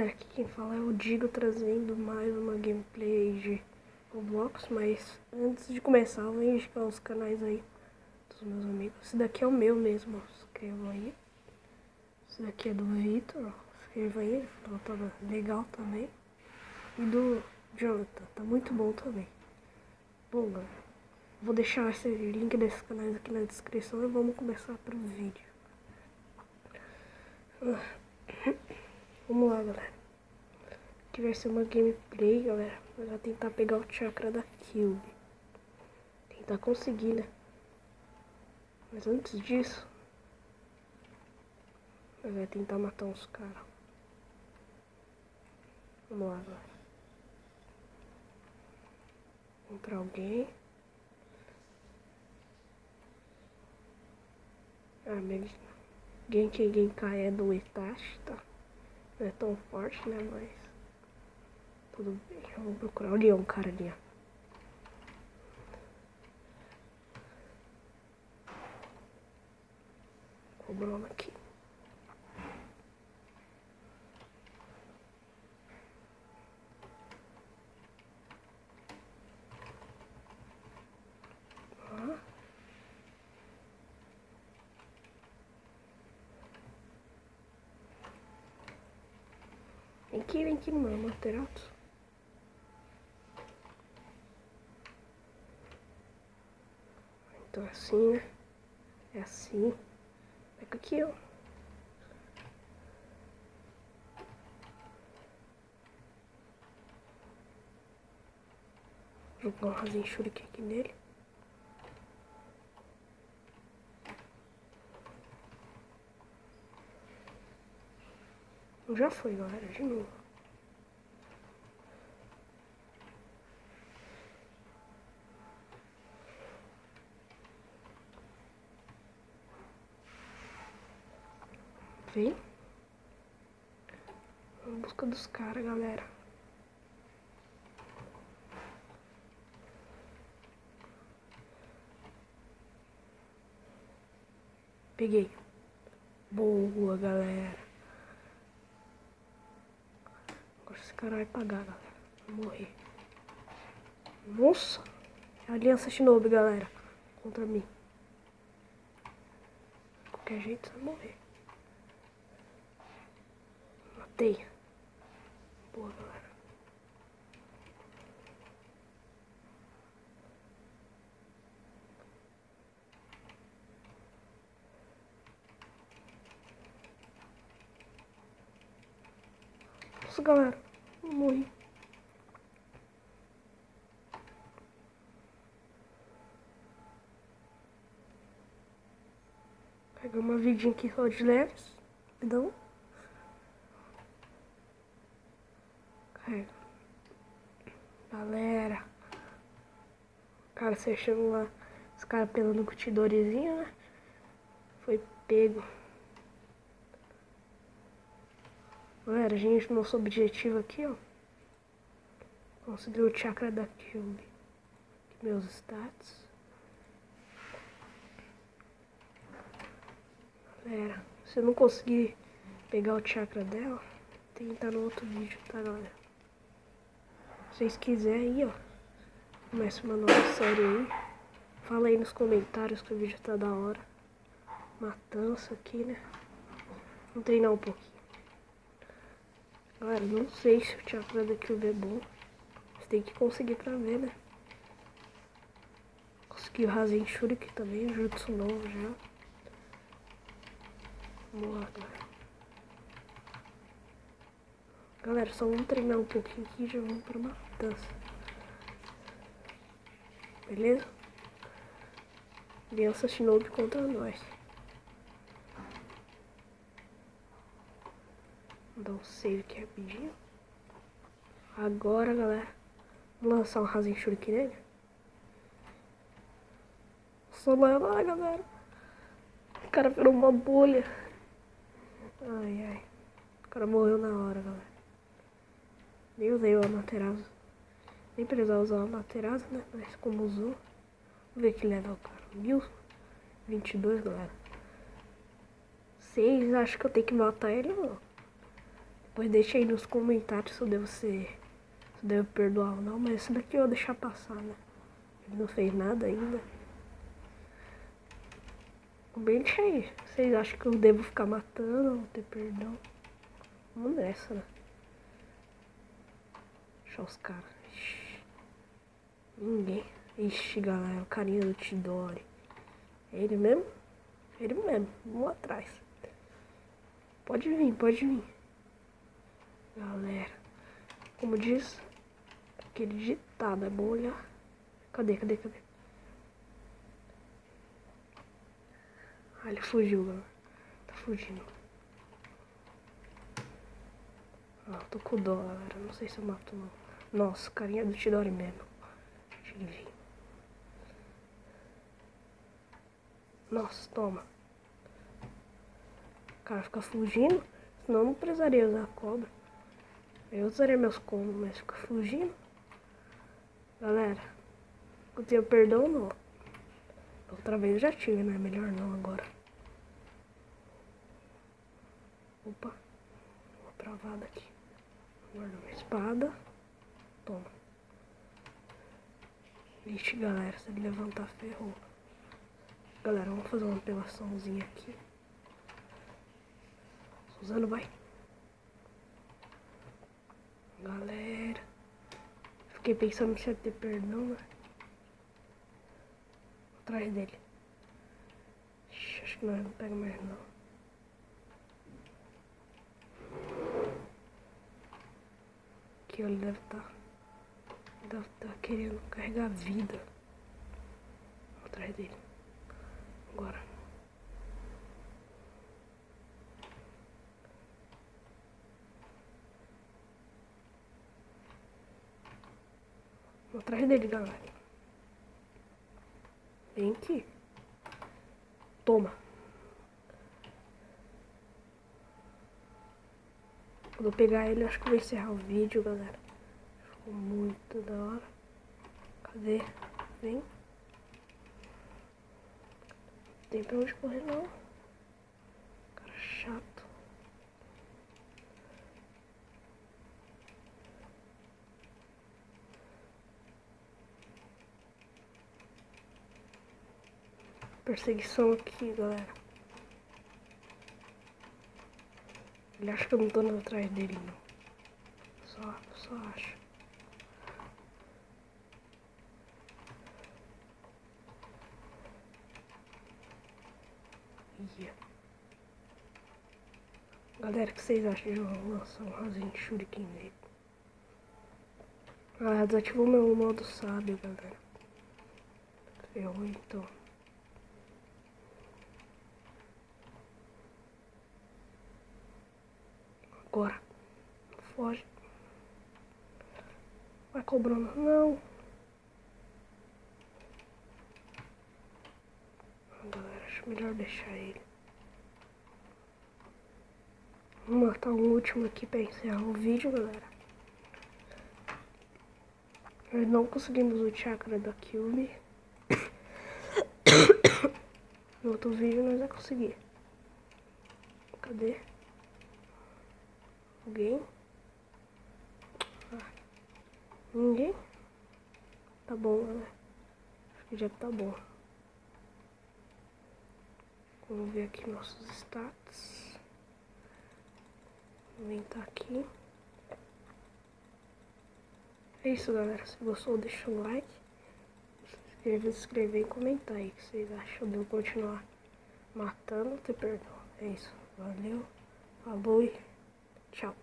galera, aqui quem fala é o Digo, trazendo mais uma gameplay de Roblox, mas antes de começar eu vou indicar os canais aí dos meus amigos. Esse daqui é o meu mesmo, se inscrevam aí. Esse daqui é do Vitor, se inscreva aí, tá legal também. E do Jonathan, tá muito bom também. Bom, galera, vou deixar esse link desses canais aqui na descrição e vamos começar pro vídeo. Vamos lá, galera. Aqui vai ser uma gameplay, galera. Eu vou tentar pegar o chakra da Cube. Tentar conseguir, né? Mas antes disso, eu vou tentar matar uns caras. Vamos lá, galera. Encontrar alguém. Alguém cai é do Itachi, tá? Não é tão forte, né? Mas tudo bem, eu vou procurar. Olha um cara ali, ó. Cobrou aqui. Vem aqui no meu Materato. Então assim, né? É assim. Pega aqui, ó. Jogar um rasinho shuriken aqui nele. Já foi, galera, de novo. Vem. Em busca dos caras, galera. Peguei. Boa, galera. Agora esse cara vai pagar, galera. Vai morrer. Nossa. É a Aliança Shinobi, galera. Contra mim. De qualquer jeito, vai morrer. Matei. Boa, galera. Nossa, galera. Eu morri. Pegar uma vidinha aqui só de leves. Então. Carrega. Galera. Cara, você achando lá. Os caras pelando com o tidorizinho, né? Foi pego. Galera, gente, nosso objetivo aqui, ó. Conseguir o chakra da Cube. Aqui meus status. Galera, se eu não conseguir pegar o chakra dela, tem que estar no outro vídeo, tá, galera? Se vocês quiserem aí, ó, começa uma nova série aí. Fala aí nos comentários que o vídeo tá da hora. Matança aqui, né? Vamos treinar um pouquinho. Galera, não sei se o chakra da Cube é bom. Você tem que conseguir pra ver, né? Consegui o Rasen Shuriken também, jutsu novo já. Vamos lá, galera. Galera, só vamos treinar um pouquinho aqui e já vamos pra matança. Beleza? Aliança Shinobi contra nós. Vou dar um save aqui rapidinho. Agora, galera, vamos lançar um Rasen Shuriken nele. Só vai lá, galera. O cara virou uma bolha. Ai, ai. O cara morreu na hora, galera. Nem usei o Amaterasu. Nem precisava usar o Amaterasu, né? Mas como usou. Vamos ver que level, cara. 1022, galera. Vocês acham que eu tenho que matar ele ou não? Depois deixa aí nos comentários se eu devo perdoar ou não, mas esse daqui eu vou deixar passar, né? Ele não fez nada ainda. Comente aí. Vocês acham que eu devo ficar matando ou ter perdão? Vamos nessa, né? Deixa os caras. Ninguém. Ixi, galera, o carinha do Chidori. É ele mesmo? É ele mesmo. Vamos atrás. Pode vir, pode vir. Galera, como diz aquele ditado, é bom olhar. Cadê? Ah, ele fugiu, galera. Tá fugindo. Ah, tô com dó, galera. Não sei se eu mato, não. Nossa, carinha do Chidori mesmo. Deixa ele vir. Nossa, toma. O cara fica fugindo. Senão eu não precisaria usar a cobra. Eu usaria meus combos, mas fica fugindo. Galera, eu tenho perdão não. Outra vez eu já tive, né? Melhor não agora. Opa. Uma travada aqui. Guarda uma espada. Toma. Vixe, galera, se ele levantar, ferrou. Galera, vamos fazer uma apelaçãozinha aqui. Suzano, vai. Galera. Fiquei pensando se ia ter perdão, né? Atrás dele. Ixi, acho que nós não pega mais não. Aqui ele deve estar querendo carregar vida. Atrás dele. Agora. Atrás dele, galera. Vem aqui. Toma. Quando eu pegar ele, acho que eu vou encerrar o vídeo, galera. Ficou muito da hora. Cadê? Vem. Não tem pra onde correr, não. Cara chato. Perseguição aqui, galera. Ele acha que eu não tô indo atrás dele, não. Só acho. Yeah. Galera, o que vocês acham de eu lançar um Rasen Shuriken nele? Ah, desativou meu modo sábio, galera. Ferrou então. Agora. Foge. Vai cobrando. Não. Galera, acho melhor deixar ele. Vou matar um último aqui pra encerrar o vídeo, galera. Nós não conseguimos o chakra da Kyuubi. No outro vídeo nós vamos conseguir. Cadê? Alguém? Ah, ninguém? Tá bom, né? Acho que já tá bom. Vamos ver aqui nossos status. Vou entrar aqui. É isso, galera. Se gostou, deixa um like. Se inscrever e comentar aí o que vocês acham de eu continuar matando ou ter perdão. É isso. Valeu. Falou e tchau.